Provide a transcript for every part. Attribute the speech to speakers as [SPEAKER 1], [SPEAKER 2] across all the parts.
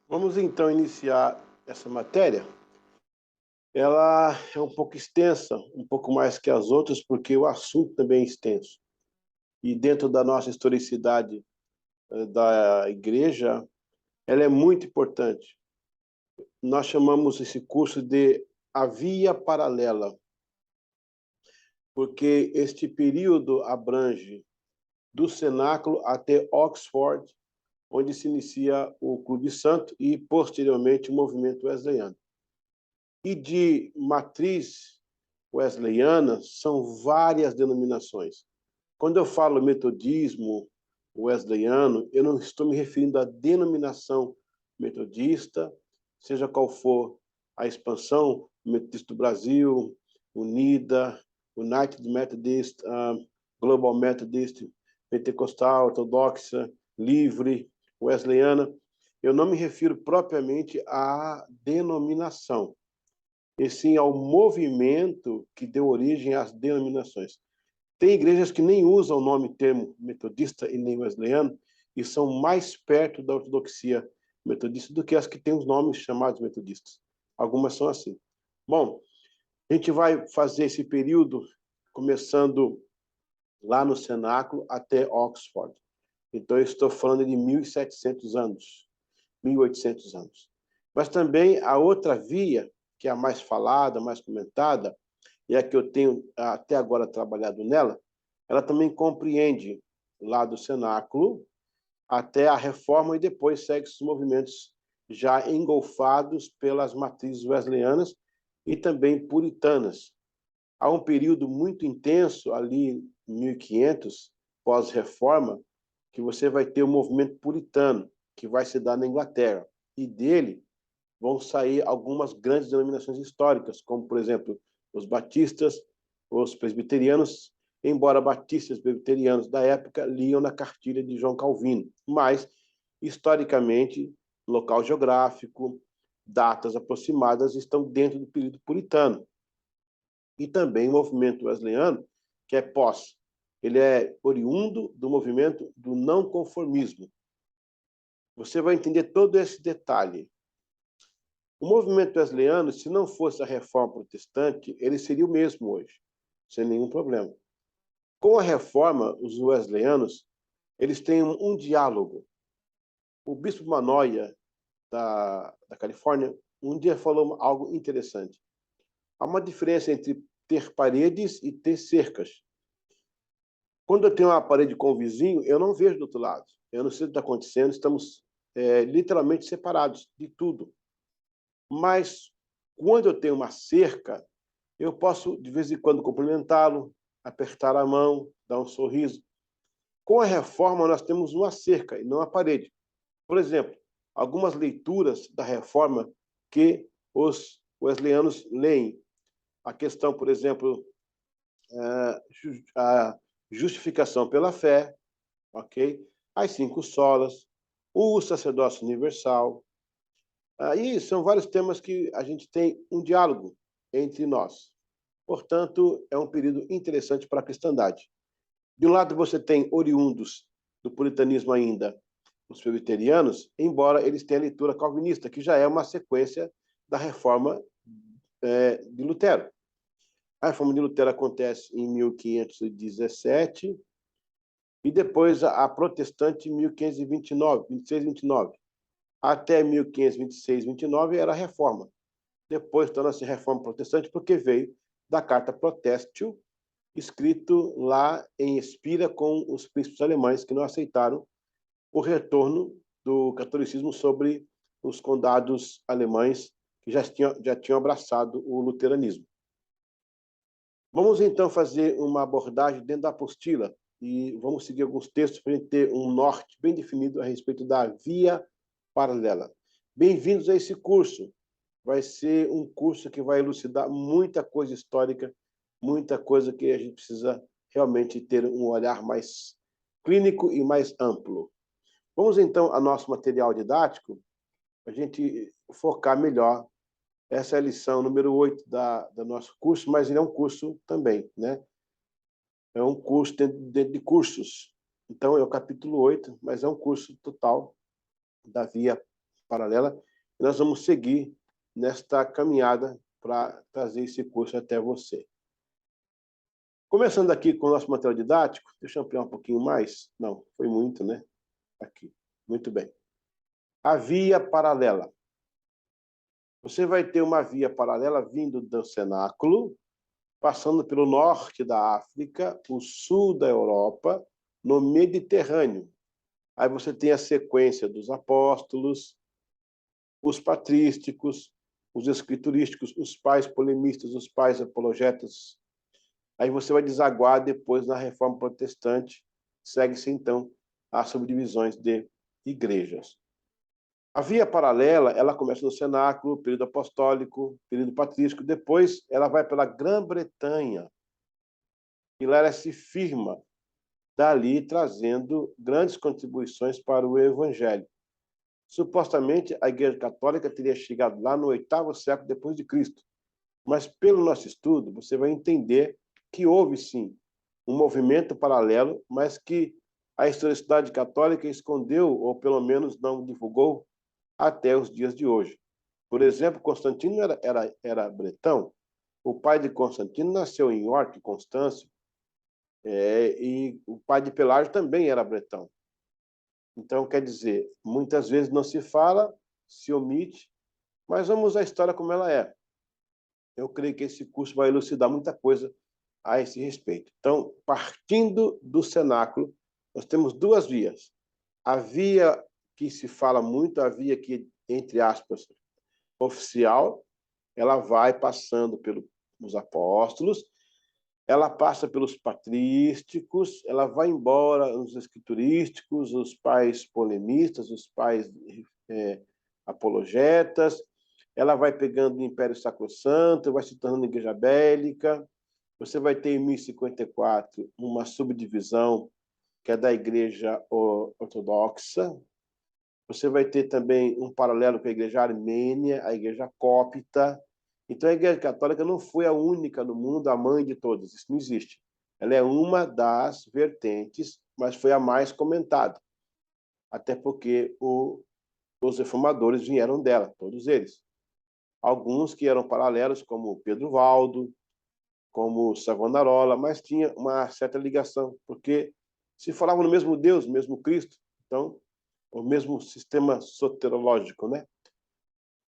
[SPEAKER 1] Vamos então iniciar essa matéria. Ela é um pouco extensa, um pouco mais que as outras, porque o assunto também é extenso. E dentro da nossa historicidade da igreja, ela é muito importante. Nós chamamos esse curso de a via paralela, porque este período abrange do cenáculo até Oxford, onde se inicia o Clube Santo e, posteriormente, o movimento wesleyano. E de matriz wesleyana são várias denominações. Quando eu falo metodismo wesleyano, eu não estou me referindo à denominação metodista, seja qual for a expansão, Metodista do Brasil, Unida, United Methodist, Global Methodist, Pentecostal, Ortodoxa, Livre, Wesleyana. Eu não me refiro propriamente à denominação, e sim ao movimento que deu origem às denominações. Tem igrejas que nem usam o nome termo metodista e nem wesleyano e são mais perto da ortodoxia metodista do que as que têm os nomes chamados metodistas. Algumas são assim. Bom, a gente vai fazer esse período começando lá no cenáculo até Oxford. Então, eu estou falando de 1.700 anos, 1.800 anos. Mas também a outra via, que é a mais falada, mais comentada, e a que eu tenho até agora trabalhado nela, ela também compreende lá do cenáculo até a reforma e depois segue os movimentos já engolfados pelas matrizes wesleyanas e também puritanas. Há um período muito intenso ali, 1500, pós-reforma, que você vai ter o movimento puritano, que vai se dar na Inglaterra. E dele vão sair algumas grandes denominações históricas, como, por exemplo, os batistas, os presbiterianos, embora batistas e presbiterianos da época liam na cartilha de João Calvino, mas, historicamente, local geográfico, datas aproximadas estão dentro do período puritano. E também o movimento wesleyano, que é pós. Ele é oriundo do movimento do não conformismo. Você vai entender todo esse detalhe. O movimento wesleyano, se não fosse a reforma protestante, ele seria o mesmo hoje, sem nenhum problema. Com a reforma, os wesleyanos, eles têm um diálogo. O bispo Manoia, da Califórnia, um dia falou algo interessante. Há uma diferença entre ter paredes e ter cercas. Quando eu tenho uma parede com o vizinho, eu não vejo do outro lado. Eu não sei o que está acontecendo, estamos literalmente separados de tudo. Mas, quando eu tenho uma cerca, eu posso, de vez em quando, cumprimentá-lo, apertar a mão, dar um sorriso. Com a reforma, nós temos uma cerca e não a parede. Por exemplo, algumas leituras da reforma que os wesleyanos leem. A questão, por exemplo, a justificação pela fé, ok? As 5 solas, o sacerdócio universal. Aí são vários temas que a gente tem um diálogo entre nós. Portanto, é um período interessante para a cristandade. De um lado, você tem oriundos do puritanismo ainda, os presbiterianos, embora eles tenham a leitura calvinista, que já é uma sequência da reforma de Lutero. A reforma de Lutero acontece em 1517 e depois a protestante em 1529, 26, 29. Até 1526, 29 era a reforma. Depois torna-se reforma protestante porque veio da Carta Protestio, escrito lá em Espira com os príncipes alemães que não aceitaram o retorno do catolicismo sobre os condados alemães que já tinham abraçado o luteranismo. Vamos então fazer uma abordagem dentro da apostila e vamos seguir alguns textos para a gente ter um norte bem definido a respeito da via paralela. Bem-vindos a esse curso. Vai ser um curso que vai elucidar muita coisa histórica, muita coisa que a gente precisa realmente ter um olhar mais clínico e mais amplo. Vamos então ao nosso material didático, para a gente focar melhor. Essa é a lição número 8 do nosso curso, mas ele é um curso também, né? É um curso dentro de cursos. Então, é o capítulo 8, mas é um curso total da via paralela, e nós vamos seguir nesta caminhada para trazer esse curso até você. Começando aqui com o nosso material didático, deixa eu ampliar um pouquinho mais. Não, foi muito, né? Aqui, muito bem. A via paralela. Você vai ter uma via paralela vindo do cenáculo, passando pelo norte da África, o sul da Europa, no Mediterrâneo. Aí você tem a sequência dos apóstolos, os patrísticos, os escriturísticos, os pais polemistas, os pais apologetas. Aí você vai desaguar depois na Reforma Protestante. Segue-se, então, as subdivisões de igrejas. A via paralela, ela começa no cenáculo, período apostólico, período patrístico, depois ela vai pela Grã-Bretanha, e lá ela se firma, dali trazendo grandes contribuições para o Evangelho. Supostamente, a Igreja Católica teria chegado lá no 8º século depois de Cristo, mas pelo nosso estudo, você vai entender que houve, sim, um movimento paralelo, mas que a historicidade católica escondeu, ou pelo menos não divulgou, até os dias de hoje. Por exemplo, Constantino era bretão. O pai de Constantino nasceu em York, Constâncio, e o pai de Pelágio também era bretão. Então, quer dizer, muitas vezes não se fala, se omite, mas vamos à história como ela é. Eu creio que esse curso vai elucidar muita coisa a esse respeito. Então, partindo do cenáculo, nós temos duas vias. A via que se fala muito, a via que, entre aspas, oficial, ela vai passando pelos apóstolos, ela passa pelos patrísticos, ela vai embora nos escriturísticos, os pais polemistas, os pais apologetas, ela vai pegando o Império Sacrosanto, vai se tornando igreja bélica. Você vai ter em 1054 uma subdivisão que é da Igreja Ortodoxa. Você vai ter também um paralelo com a Igreja Armênia, a Igreja Cópita. Então, a Igreja Católica não foi a única no mundo, a mãe de todas. Isso não existe. Ela é uma das vertentes, mas foi a mais comentada. Até porque os reformadores vieram dela, todos eles. Alguns que eram paralelos, como Pedro Valdo, como Savonarola, mas tinha uma certa ligação, porque se falavam no mesmo Deus, mesmo Cristo, então, o mesmo sistema soterológico, né?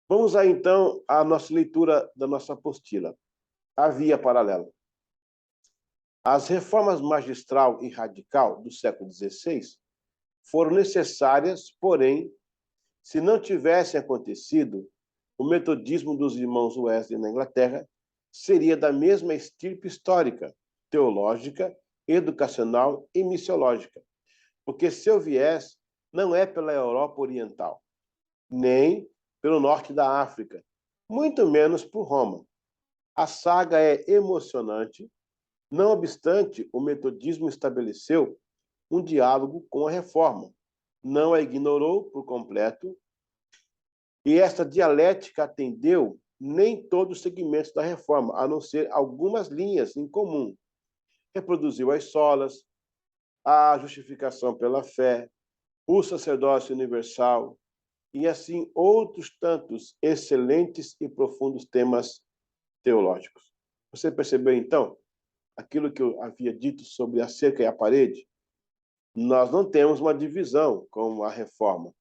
[SPEAKER 1] Vamos aí, então, à nossa leitura da nossa apostila. A via paralela. As reformas magistral e radical do século XVI foram necessárias, porém, se não tivessem acontecido, o metodismo dos irmãos Wesley na Inglaterra seria da mesma estirpe histórica, teológica, educacional e missiológica, porque seu viés não é pela Europa Oriental, nem pelo norte da África, muito menos por Roma. A saga é emocionante, não obstante, o metodismo estabeleceu um diálogo com a reforma, não a ignorou por completo, e esta dialética atendeu nem todos os segmentos da reforma, a não ser algumas linhas em comum. Reproduziu as solas, a justificação pela fé, o sacerdócio universal, e assim outros tantos excelentes e profundos temas teológicos. Você percebeu, então, aquilo que eu havia dito sobre a cerca e a parede? Nós não temos uma divisão como a reforma.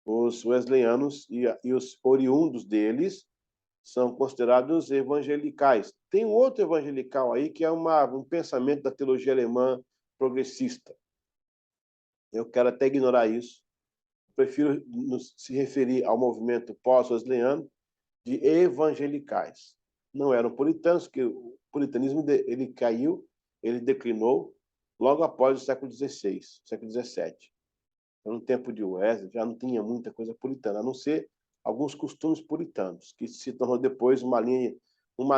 [SPEAKER 1] Os wesleyanos e os oriundos deles são considerados evangelicais. Tem um outro evangelical aí que é um pensamento da teologia alemã progressista. Eu quero até ignorar isso. Prefiro se referir ao movimento pós-wesleyano de evangelicais. Não eram puritanos, que o puritanismo ele caiu, ele declinou logo após o século XVI, século XVII. No tempo de Wesley já não tinha muita coisa puritana, a não ser alguns costumes puritanos, que se tornou depois uma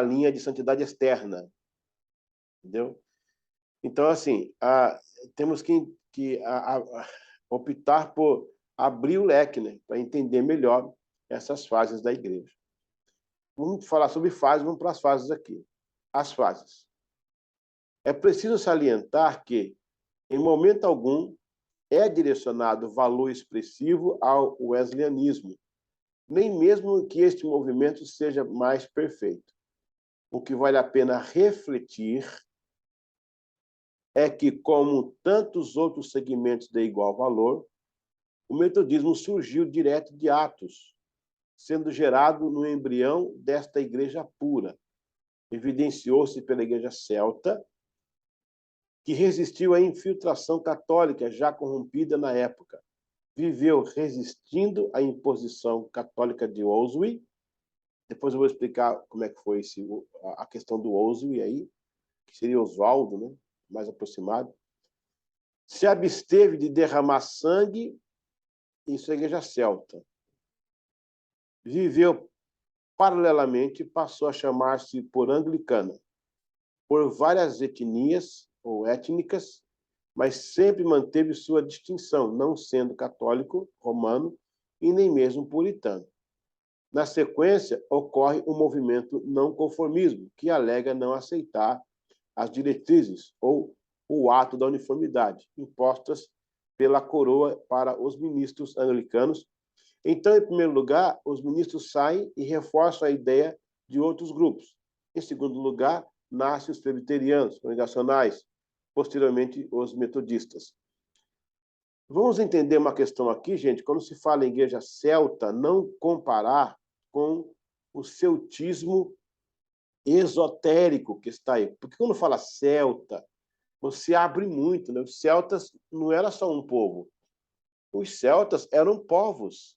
[SPEAKER 1] linha de santidade externa. Entendeu? Então, assim, temos que optar por abrir o leque, né, para entender melhor essas fases da igreja. Vamos falar sobre fases, vamos para as fases aqui. As fases. É preciso salientar que, em momento algum, é direcionado valor expressivo ao wesleyanismo, nem mesmo que este movimento seja mais perfeito. O que vale a pena refletir é que, como tantos outros segmentos de igual valor, o metodismo surgiu direto de Atos, sendo gerado no embrião desta igreja pura. Evidenciou-se pela igreja celta, que resistiu à infiltração católica já corrompida na época. Viveu resistindo à imposição católica de Oswy. Depois eu vou explicar como é que foi a questão do Oswy aí, que seria Oswaldo, né? Mais aproximado. Se absteve de derramar sangue em sua igreja celta. Viveu paralelamente, passou a chamar-se por anglicana, por várias etnias ou étnicas, mas sempre manteve sua distinção, não sendo católico, romano e nem mesmo puritano. Na sequência, ocorre o movimento não conformismo, que alega não aceitar as diretrizes ou o ato da uniformidade impostas pela coroa para os ministros anglicanos. Então, em primeiro lugar, os ministros saem e reforçam a ideia de outros grupos. Em segundo lugar, nascem os presbiterianos, congregacionais, posteriormente os metodistas. Vamos entender uma questão aqui, gente, quando se fala em igreja celta, não comparar com o celtismo esotérico que está aí. Porque quando fala celta, você abre muito, né? Os celtas não era só um povo. Os celtas eram povos,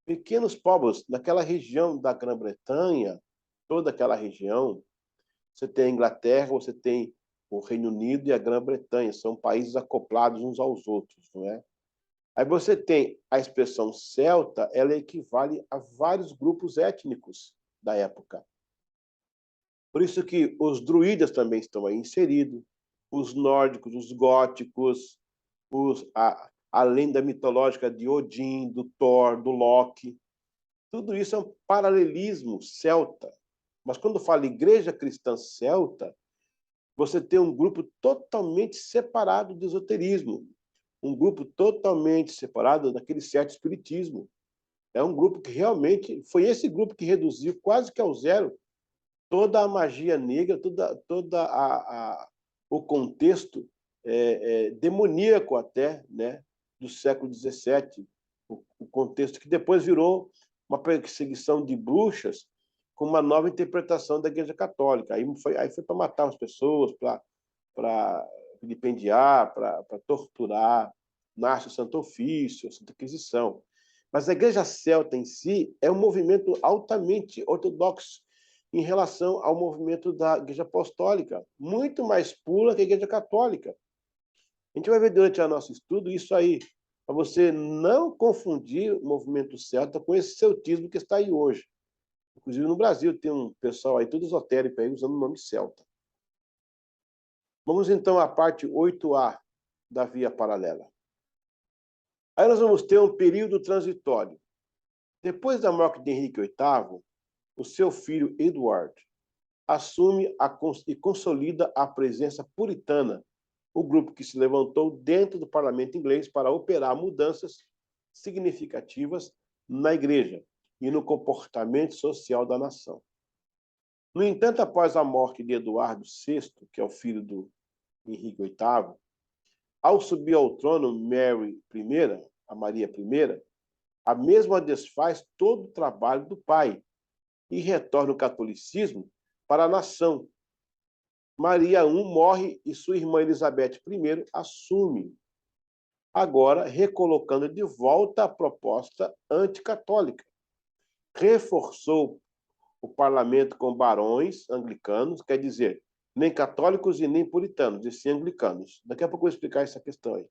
[SPEAKER 1] pequenos povos. Naquela região da Grã-Bretanha, toda aquela região, você tem a Inglaterra, você tem o Reino Unido e a Grã-Bretanha. São países acoplados uns aos outros, não é? Aí você tem a expressão celta, ela equivale a vários grupos étnicos da época. Por isso que os druidas também estão aí inseridos, os nórdicos, os góticos, a lenda mitológica de Odin, do Thor, do Loki. Tudo isso é um paralelismo celta. Mas quando fala igreja cristã celta, você tem um grupo totalmente separado do esoterismo, um grupo totalmente separado daquele certo espiritismo. É um grupo que realmente foi esse grupo que reduziu quase que ao zero toda a magia negra, o contexto demoníaco até, né, do século XVII, o contexto que depois virou uma perseguição de bruxas com uma nova interpretação da Igreja Católica. Aí foi para matar as pessoas, para vilipendiar, para torturar, nasce o Santo Ofício, a Santa Inquisição. Mas a Igreja Celta em si é um movimento altamente ortodoxo em relação ao movimento da Igreja Apostólica, muito mais pura que a Igreja Católica. A gente vai ver durante o nosso estudo isso aí, para você não confundir o movimento celta com esse celtismo que está aí hoje. Inclusive no Brasil tem um pessoal aí todo esotérico aí usando o nome celta. Vamos então à parte 8A da via paralela. Aí nós vamos ter um período transitório. Depois da morte de Henrique VIII, o seu filho Edward assume e consolida a presença puritana, o grupo que se levantou dentro do parlamento inglês para operar mudanças significativas na igreja e no comportamento social da nação. No entanto, após a morte de Eduardo VI, que é o filho do Henrique VIII, ao subir ao trono Mary I, a Maria I, a mesma desfaz todo o trabalho do pai e retorna o catolicismo para a nação. Maria I morre e sua irmã Elizabeth I assume, agora recolocando de volta a proposta anticatólica. Reforçou o parlamento com barões anglicanos, quer dizer, nem católicos e nem puritanos, e sim anglicanos. Daqui a pouco eu vou explicar essa questão aí.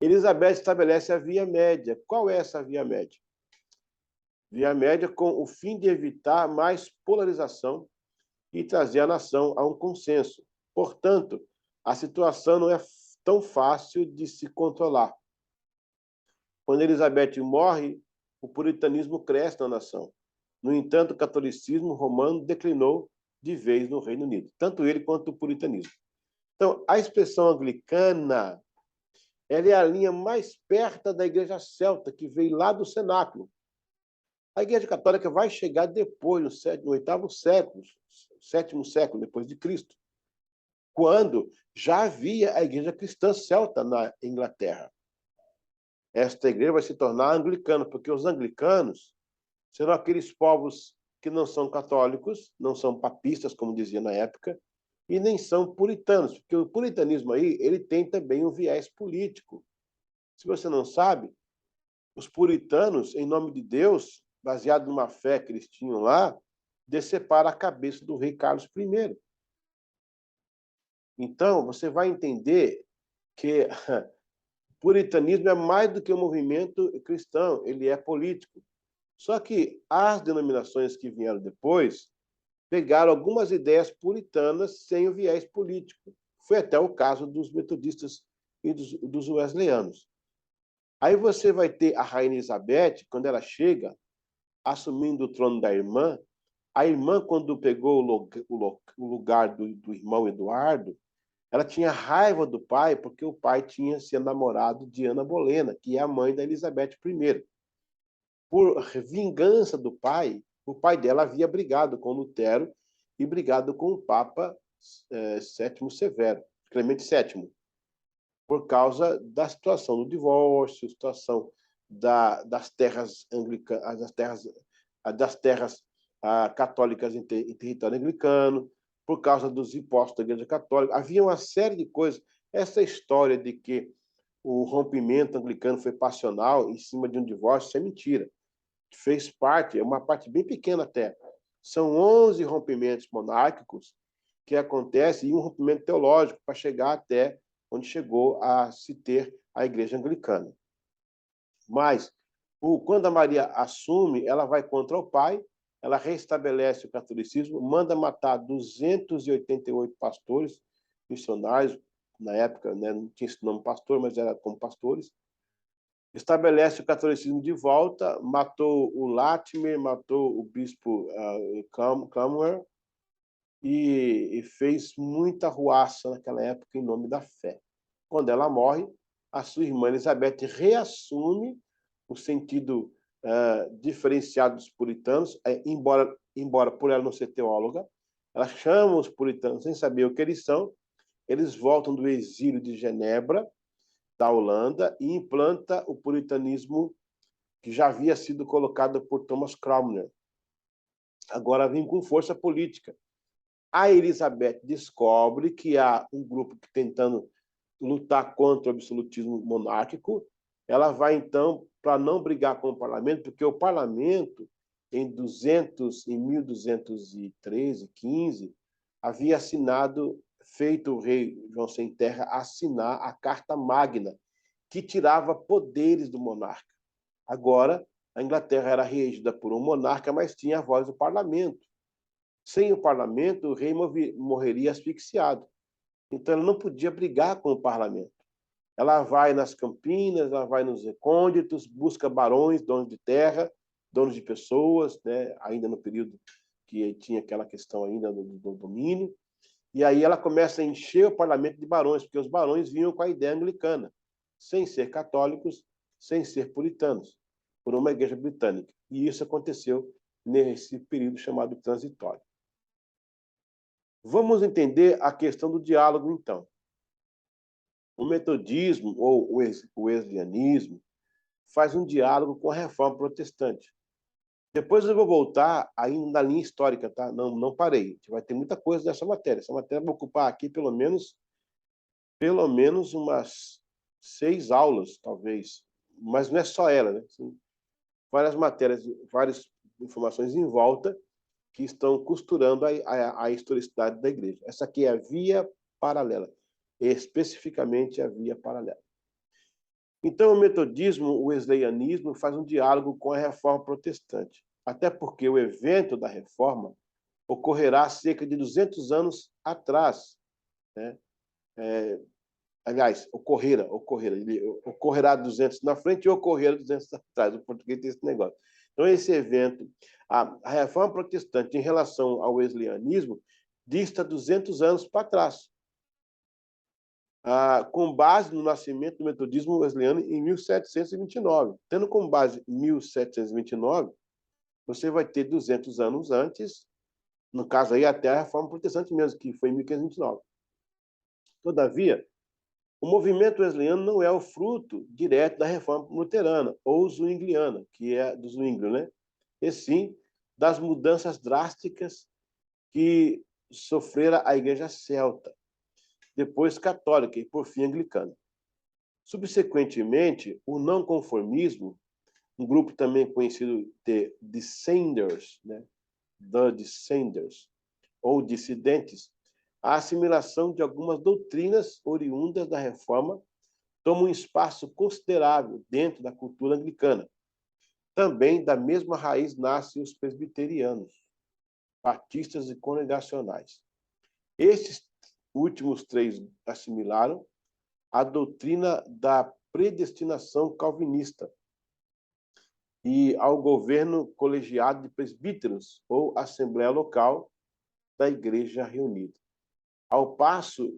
[SPEAKER 1] Elizabeth estabelece a via média. Qual é essa via média? Via média com o fim de evitar mais polarização e trazer a nação a um consenso. Portanto, a situação não é tão fácil de se controlar. Quando Elizabeth morre, o puritanismo cresce na nação. No entanto, o catolicismo romano declinou de vez no Reino Unido, tanto ele quanto o puritanismo. Então, a expressão anglicana, ela é a linha mais perto da igreja celta, que veio lá do cenáculo. A Igreja Católica vai chegar depois, no oitavo século, sétimo século depois de Cristo, quando já havia a Igreja Cristã Celta na Inglaterra. Esta igreja vai se tornar anglicana, porque os anglicanos serão aqueles povos que não são católicos, não são papistas, como dizia na época, e nem são puritanos, porque o puritanismo aí, ele tem também um viés político. Se você não sabe, os puritanos, em nome de Deus, baseado numa fé que eles tinham lá, deceparam a cabeça do rei Carlos I. Então, você vai entender que o puritanismo é mais do que um movimento cristão, ele é político. Só que as denominações que vieram depois pegaram algumas ideias puritanas sem o viés político. Foi até o caso dos metodistas e dos wesleyanos. Aí você vai ter a Rainha Elizabeth, quando ela chega, assumindo o trono da irmã. A irmã, quando pegou o lugar do irmão Eduardo, ela tinha raiva do pai, porque o pai tinha se namorado de Ana Bolena, que é a mãe da Elizabeth I. Por vingança do pai, o pai dela havia brigado com Lutero e brigado com o Papa Sétimo Severo, Clemente VII, por causa da situação do divórcio, situação das terras anglicanas, das terras católicas em território anglicano, por causa dos impostos da Igreja Católica. Havia uma série de coisas. Essa história de que o rompimento anglicano foi passional em cima de um divórcio, isso é mentira. Fez parte, é uma parte bem pequena até. São 11 rompimentos monárquicos que acontecem e um rompimento teológico para chegar até onde chegou a se ter a Igreja Anglicana. Mas, quando a Maria assume, ela vai contra o pai, ela restabelece o catolicismo, manda matar 288 pastores missionários, na época, né, não tinha esse nome pastor, mas era como pastores, estabelece o catolicismo de volta, matou o Latimer, matou o bispo Cromwell e fez muita ruaça naquela época em nome da fé. Quando ela morre, a sua irmã Elizabeth reassume o sentido diferenciado dos puritanos, embora por ela não ser teóloga, ela chama os puritanos sem saber o que eles são, eles voltam do exílio de Genebra, da Holanda, e implanta o puritanismo que já havia sido colocado por Thomas Cromwell. Agora vem com força política. A Elizabeth descobre que há um grupo que tentando lutar contra o absolutismo monárquico. Ela vai, então, para não brigar com o parlamento, porque o parlamento, em 1213, 15, havia assinado, feito o rei João Sem Terra assinar a Carta Magna, que tirava poderes do monarca. Agora, a Inglaterra era regida por um monarca, mas tinha a voz do parlamento. Sem o parlamento, o rei morreria asfixiado. Então, ela não podia brigar com o parlamento. Ela vai nas campinas, ela vai nos recônditos, busca barões, donos de terra, donos de pessoas, né? Ainda no período que tinha aquela questão ainda do domínio. E aí ela começa a encher o parlamento de barões, porque os barões vinham com a ideia anglicana, sem ser católicos, sem ser puritanos, por uma igreja britânica. E isso aconteceu nesse período chamado transitório. Vamos entender a questão do diálogo, então. O metodismo ou o wesleyanismo faz um diálogo com a reforma protestante. Depois eu vou voltar ainda na linha histórica, tá? Não parei. A gente vai ter muita coisa dessa matéria. Essa matéria vai ocupar aqui pelo menos umas 6 aulas, talvez. Mas não é só ela, né? São várias matérias, várias informações em volta que estão costurando a historicidade da igreja. Essa aqui é a via paralela, especificamente a via paralela. Então, o metodismo, o wesleyanismo, faz um diálogo com a reforma protestante, até porque o evento da reforma ocorrerá cerca de 200 anos atrás, né? Aliás, ocorrerá 200 na frente e ocorrerá 200 atrás. O português tem esse negócio. Então, esse evento, a reforma protestante em relação ao wesleyanismo, dista 200 anos para trás, com base no nascimento do metodismo wesleyano em 1729. Tendo como base 1729, você vai ter 200 anos antes, no caso aí até a Reforma Protestante mesmo, que foi em 1529. Todavia, o movimento wesleyano não é o fruto direto da Reforma Luterana ou Zwingliana, que é do Zwingli, né? E sim das mudanças drásticas que sofrera a Igreja Celta, depois católica e, por fim, anglicana. Subsequentemente, o não conformismo, um grupo também conhecido de Dissenters, né? The Dissenters, ou dissidentes, a assimilação de algumas doutrinas oriundas da Reforma toma um espaço considerável dentro da cultura anglicana. Também da mesma raiz nascem os presbiterianos, batistas e congregacionais. Estes últimos três assimilaram a doutrina da predestinação calvinista e ao governo colegiado de presbíteros ou assembleia local da Igreja reunida. Ao passo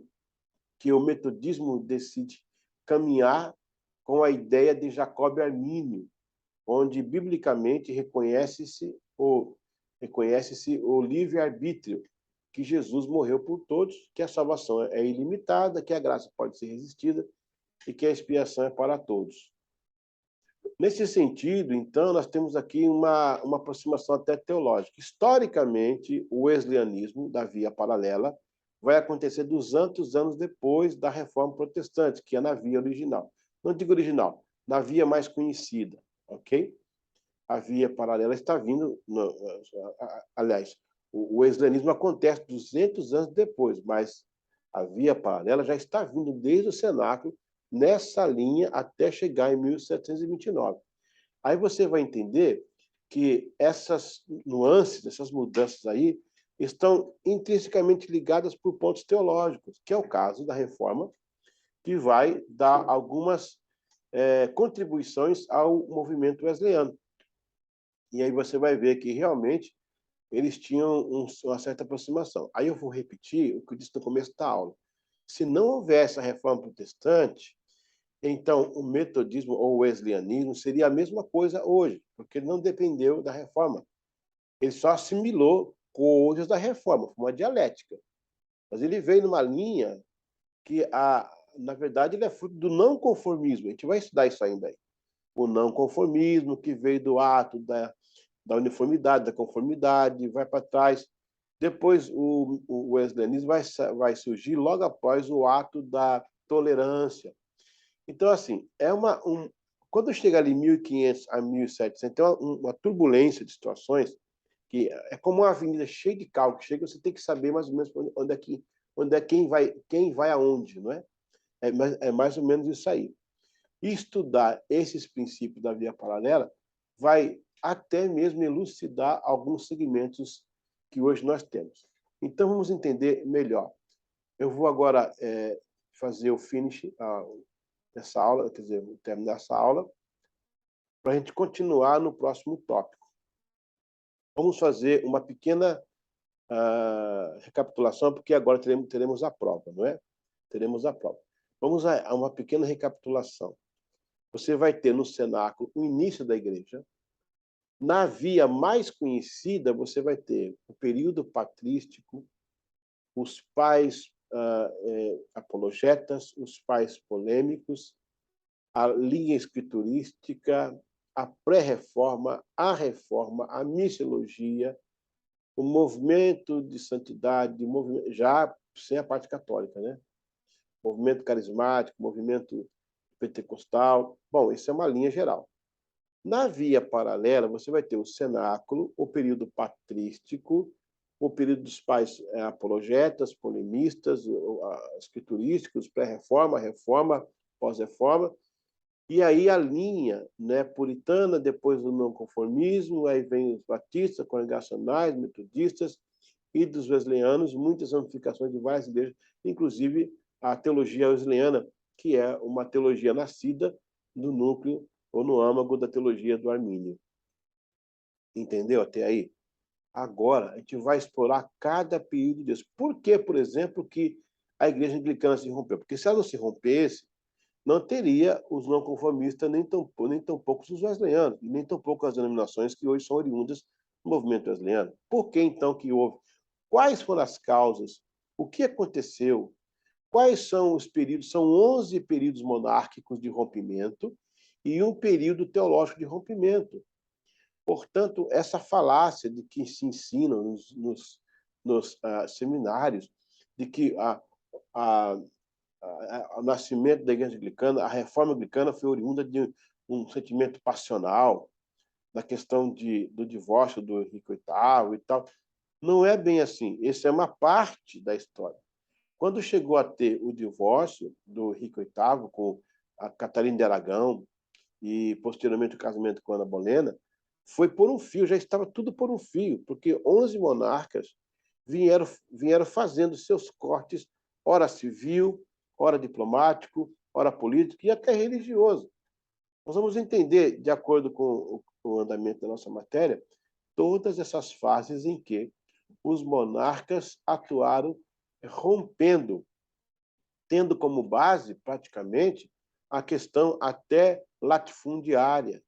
[SPEAKER 1] que o metodismo decide caminhar com a ideia de Jacob Armínio, onde biblicamente reconhece-se o livre-arbítrio, que Jesus morreu por todos, que a salvação é ilimitada, que a graça pode ser resistida e que a expiação é para todos. Nesse sentido, então, nós temos aqui uma aproximação até teológica. Historicamente, o wesleyanismo, da via paralela, vai acontecer 200 anos depois da Reforma Protestante, que é na via original. Não digo original, na via mais conhecida, ok? A via paralela está vindo... aliás, o wesleyanismo acontece 200 anos depois, mas a via paralela já está vindo desde o cenáculo, nessa linha, até chegar em 1729. Aí você vai entender que essas nuances, essas mudanças aí, estão intrinsecamente ligadas por pontos teológicos, que é o caso da Reforma, que vai dar algumas contribuições ao movimento wesleyano. E aí você vai ver que realmente eles tinham uma certa aproximação. Aí eu vou repetir o que eu disse no começo da aula. Se não houvesse a Reforma Protestante, então o metodismo ou o wesleyanismo seria a mesma coisa hoje, porque ele não dependeu da Reforma. Ele só assimilou coisas da Reforma, uma dialética. Mas ele veio numa linha que, na verdade, ele é fruto do não conformismo. A gente vai estudar isso ainda aí. O não conformismo, que veio do ato da uniformidade, da conformidade, vai para trás. Depois, o wesleyanismo vai surgir logo após o ato da tolerância. Então, assim, quando chega ali 1500 a 1700, tem uma turbulência de situações que é como uma avenida cheia de carro que chega, você tem que saber mais ou menos onde é quem vai aonde, não é? É mais ou menos isso aí. E estudar esses princípios da via paralela vai até mesmo elucidar alguns segmentos que hoje nós temos. Então, vamos entender melhor. Eu vou agora fazer o finish dessa aula, quer dizer, terminar essa aula, para a gente continuar no próximo tópico. Vamos fazer uma pequena recapitulação, porque agora teremos a prova, não é? Teremos a prova. Vamos a uma pequena recapitulação. Você vai ter no cenáculo o início da igreja. Na via mais conhecida, você vai ter o período patrístico, os pais apologetas, os pais polêmicos, a linha escriturística, a pré-reforma, a reforma, a missiologia, o movimento de santidade, já sem a parte católica, né? Movimento carismático, movimento pentecostal. Bom, isso é uma linha geral. Na via paralela, você vai ter o cenáculo, o período patrístico, o período dos pais apologetas, polemistas, escriturísticos, pré-reforma, reforma, pós-reforma. E aí a linha, né, puritana, depois do não conformismo, aí vem os batistas, congregacionais, metodistas e dos wesleyanos, muitas ramificações de várias igrejas, inclusive a teologia wesleyana, que é uma teologia nascida no núcleo ou no âmago da teologia do Armínio. Entendeu até aí? Agora, a gente vai explorar cada período desse. Por que, por exemplo, que a igreja anglicana se rompeu? Porque se ela não se rompesse, não teria os não conformistas, nem tampouco os wesleyanos, e nem tampouco as denominações que hoje são oriundas do movimento wesleyano. Por que, então, que houve? Quais foram as causas? O que aconteceu? Quais são os períodos? São 11 períodos monárquicos de rompimento e um período teológico de rompimento. Portanto, essa falácia de que se ensina nos seminários, de que o nascimento da Igreja Anglicana, a reforma anglicana foi oriunda de um sentimento passional, na questão do divórcio do Henrique VIII e tal. Não é bem assim. Isso é uma parte da história. Quando chegou a ter o divórcio do Henrique VIII com a Catarina de Aragão e, posteriormente, o casamento com Ana Bolena, foi por um fio, já estava tudo por um fio, porque 11 monarcas vieram fazendo seus cortes, ora civil, ora diplomático, ora político e até religioso. Nós vamos entender, de acordo com o andamento da nossa matéria, todas essas fases em que os monarcas atuaram rompendo, tendo como base, praticamente, a questão até latifundiária,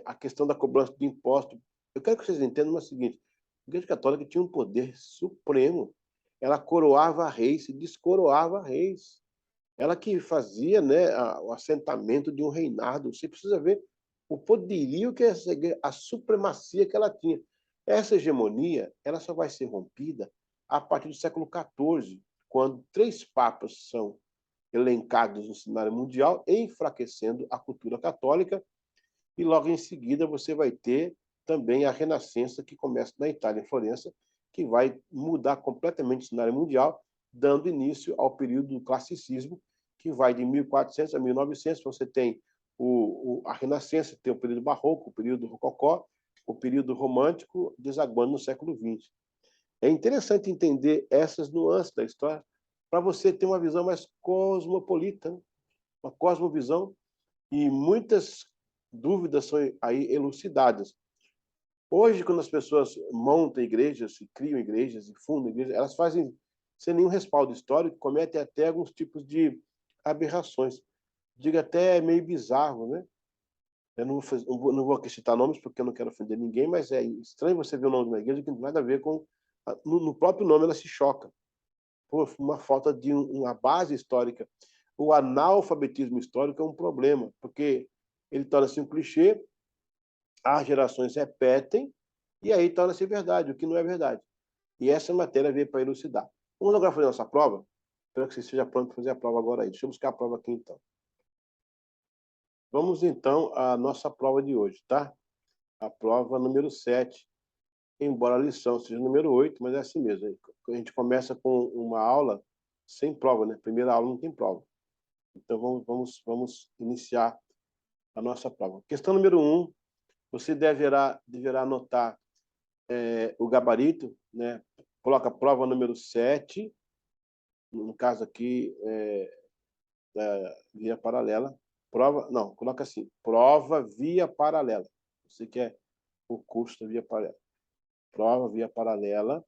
[SPEAKER 1] a questão da cobrança de impostos. Eu quero que vocês entendam o seguinte: a Igreja Católica tinha um poder supremo. Ela coroava reis e descoroava reis. Ela que fazia, né, o assentamento de um reinado. Você precisa ver o poderio que essa igreja, a supremacia que ela tinha. Essa hegemonia, ela só vai ser rompida a partir do século XIV, quando 3 papas são elencados no cenário mundial, enfraquecendo a cultura católica, e logo em seguida você vai ter também a Renascença, que começa na Itália, em Florença, que vai mudar completamente o cenário mundial, dando início ao período do classicismo, que vai de 1400 a 1900. Você tem a Renascença, tem o período barroco, o período rococó, o período romântico, desaguando no século XX. É interessante entender essas nuances da história para você ter uma visão mais cosmopolita, né? Uma cosmovisão, e muitas dúvidas são aí elucidadas. Hoje, quando as pessoas montam igrejas, criam igrejas e fundam igrejas, elas fazem sem nenhum respaldo histórico, cometem até alguns tipos de aberrações. Digo até meio bizarro, né? Eu não vou aqui citar nomes porque eu não quero ofender ninguém, mas é estranho você ver o nome de uma igreja que não tem nada a ver com... No próprio nome ela se choca por uma falta de uma base histórica. O analfabetismo histórico é um problema, porque ele torna-se um clichê, as gerações repetem, e aí torna-se verdade, o que não é verdade. E essa matéria veio para elucidar. Vamos agora fazer a nossa prova? Espero que você esteja pronto para fazer a prova agora aí. Deixa eu buscar a prova aqui, então. Vamos, então, à nossa prova de hoje, tá? A prova número 7, embora a lição seja número 8, mas é assim mesmo. A gente começa com uma aula sem prova, né? Primeira aula não tem prova. Então, vamos iniciar a nossa prova. Questão número 1, você deverá anotar o gabarito, né? Coloca prova número 7, no caso aqui, via paralela. Prova, não, coloca assim, prova via paralela. Você quer o curso da via paralela. Prova via paralela.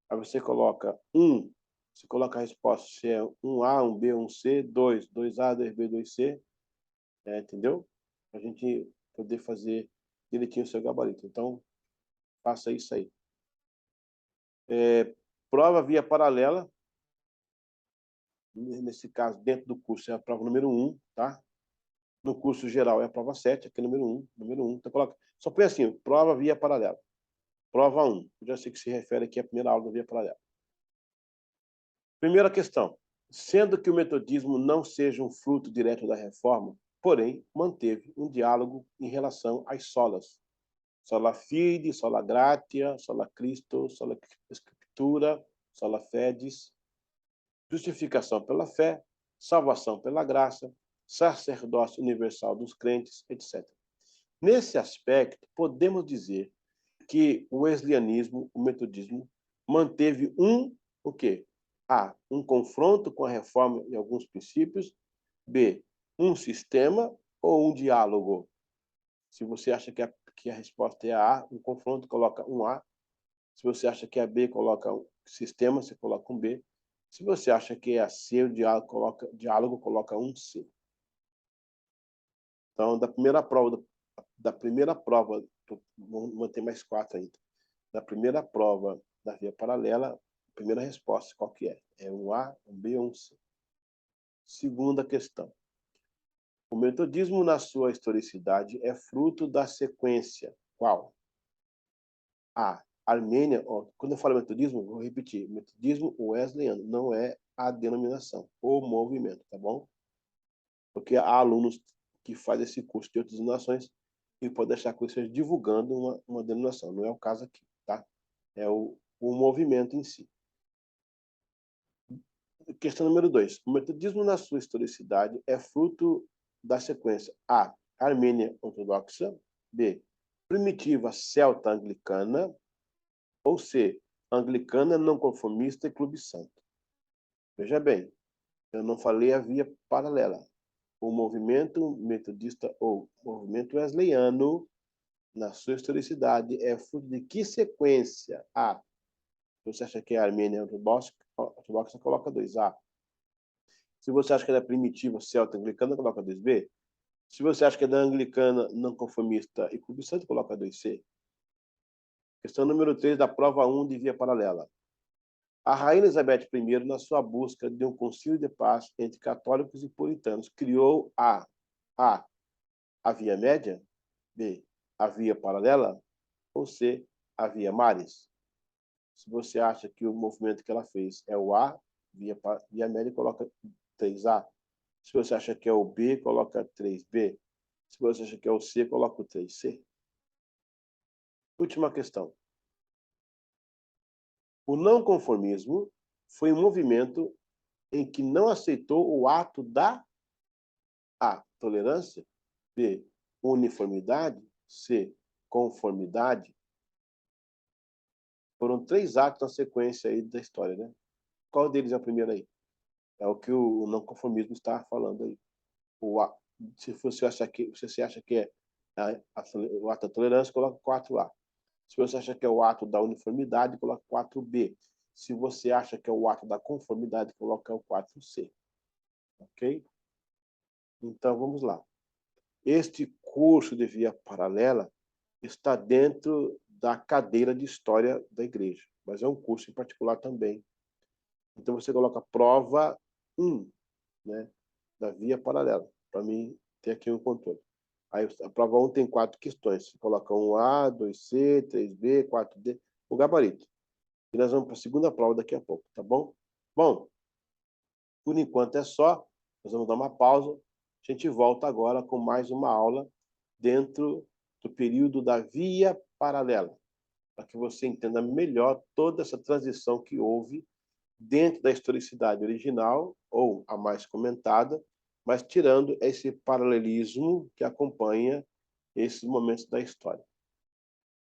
[SPEAKER 1] Aí você coloca 1, você coloca a resposta se é 1A, 1B, 1C, 2, 2A, 2B, 2C, entendeu? Para a gente poder fazer direitinho o seu gabarito. Então, faça isso aí. Prova via paralela, nesse caso, dentro do curso, é a prova número 1, tá? No curso geral é a prova 7, aqui é número 1, número 1. Então, coloca, só põe assim, prova via paralela. Prova 1. Eu já sei que se refere aqui à primeira aula da via paralela. Primeira questão. Sendo que o metodismo não seja um fruto direto da reforma, porém, manteve um diálogo em relação às solas. Sola fide, sola gratia, sola Christo, sola escritura, sola fides, justificação pela fé, salvação pela graça, sacerdócio universal dos crentes, etc. Nesse aspecto, podemos dizer que o wesleyanismo, o metodismo, manteve o quê? A, um confronto com a reforma em alguns princípios. B, um sistema ou um diálogo? Se você acha que a resposta é a, um confronto, coloca um A. Se você acha que é B, coloca um sistema, você coloca um B. Se você acha que é C, o diálogo, coloca um C. Então, da primeira prova, vamos manter mais 4 ainda. Da primeira prova da via paralela, a primeira resposta, qual que é? É um A, um B ou um C? Segunda questão. O metodismo, na sua historicidade, é fruto da sequência. Qual? A. Armênia. Ó, quando eu falo metodismo, vou repetir. Metodismo wesleyano não é a denominação, o movimento, tá bom? Porque há alunos que fazem esse curso de outras denominações e podem achar que eu esteja divulgando uma denominação. Não é o caso aqui, tá? É o movimento em si. Questão número 2. O metodismo, na sua historicidade, é fruto da sequência A. Armênia ortodoxa. B. Primitiva celta anglicana. Ou C. Anglicana não conformista e clube santo. Veja bem, eu não falei a via paralela. O movimento metodista ou movimento wesleyano, na sua historicidade, é fruto de que sequência? A. Se você acha que é a Armênia ortodoxa, coloca 2A. Se você acha que ela é primitiva, celta, anglicana, coloca 2B. Se você acha que é da anglicana, não conformista e clube santo, coloca 2C. Questão número 3 da prova 1 de via paralela. A rainha Elizabeth I, na sua busca de um concílio de paz entre católicos e puritanos, criou a via média, B, a via paralela, ou C, a via maris. Se você acha que o movimento que ela fez é o A, via média, coloca 3A. Se você acha que é o B, coloca 3B. Se você acha que é o C, coloca o 3C. Última questão. O não conformismo foi um movimento em que não aceitou o ato da A, tolerância, B, uniformidade, C, conformidade. Foram 3 atos na sequência aí da história, né? Qual deles é o primeiro aí? É o que o não conformismo está falando aí. Se você acha que é o ato da tolerância, coloca 4A. Se você acha que é o ato da uniformidade, coloca 4B. Se você acha que é o ato da conformidade, coloca o 4C. Ok? Então, vamos lá. Este curso de via paralela está dentro da cadeira de História da Igreja, mas é um curso em particular também. Então, você coloca prova 1, né, da via paralela, para mim ter aqui um controle. Aí, a prova 1 tem 4 questões. Você coloca 1A, 2C, 3B, 4D, o gabarito. E nós vamos para a segunda prova daqui a pouco, tá bom? Bom, por enquanto é só. Nós vamos dar uma pausa. A gente volta agora com mais uma aula dentro do período da via paralela, para que você entenda melhor toda essa transição que houve dentro da historicidade original, ou a mais comentada, mas tirando esse paralelismo que acompanha esses momentos da história.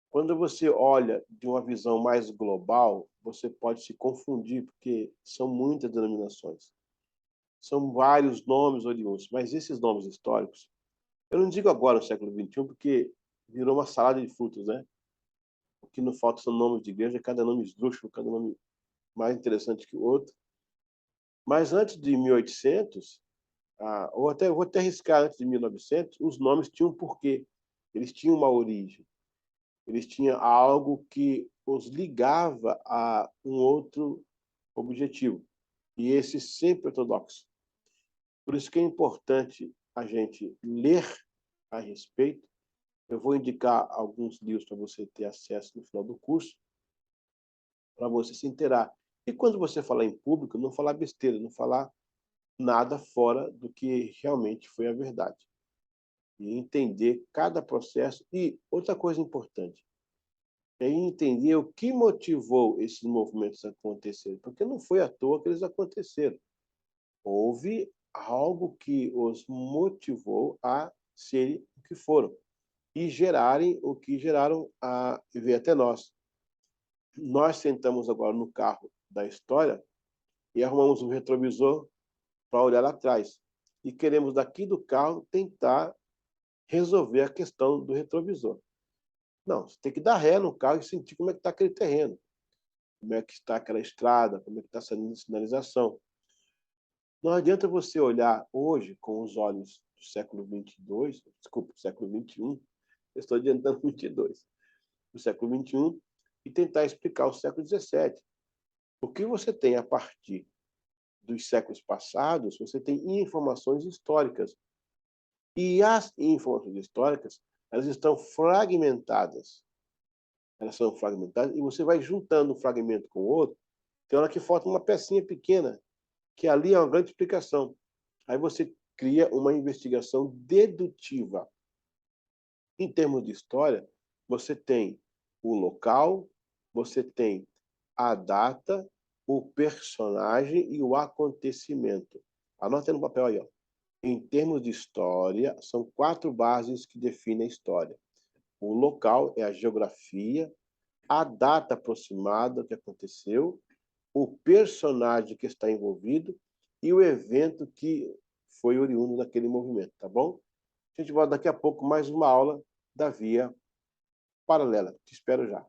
[SPEAKER 1] Quando você olha de uma visão mais global, você pode se confundir, porque são muitas denominações. São vários nomes oriundos, mas esses nomes históricos, eu não digo agora no século XXI, porque virou uma salada de frutos, né? O que não falta são nomes de igreja, cada nome esdrúxulo, cada nome mais interessante que o outro. Mas antes de 1800, ou vou até arriscar antes de 1900, os nomes tinham um porquê. Eles tinham uma origem. Eles tinham algo que os ligava a um outro objetivo. E esse sempre ortodoxo. Por isso que é importante a gente ler a respeito. Eu vou indicar alguns livros para você ter acesso no final do curso, para você se inteirar. E quando você falar em público, não falar besteira, não falar nada fora do que realmente foi a verdade. E entender cada processo. E outra coisa importante é entender o que motivou esses movimentos a acontecerem, porque não foi à toa que eles aconteceram. Houve algo que os motivou a serem o que foram e gerarem o que geraram a vir até nós. Nós sentamos agora no carro da história e arrumamos um retrovisor para olhar lá atrás. E queremos, daqui do carro, tentar resolver a questão do retrovisor. Não, você tem que dar ré no carro e sentir como é que está aquele terreno, como é que está aquela estrada, como é que está essa sinalização. Não adianta você olhar hoje com os olhos do século XXII, desculpa, do século XXI, eu estou adiantando 22, do século XXI, e tentar explicar o século XVII. O que você tem a partir dos séculos passados, você tem informações históricas. E as informações históricas, elas estão fragmentadas. Elas são fragmentadas e você vai juntando um fragmento com o outro, tem hora que falta uma pecinha pequena, que ali é uma grande explicação. Aí você cria uma investigação dedutiva. Em termos de história, você tem o local, você tem a data, o personagem e o acontecimento. Anota no papel aí, ó. Em termos de história, são 4 bases que definem a história. O local é a geografia, a data aproximada que aconteceu, o personagem que está envolvido e o evento que foi oriundo daquele movimento, tá bom? A gente volta daqui a pouco mais uma aula da via paralela. Te espero já.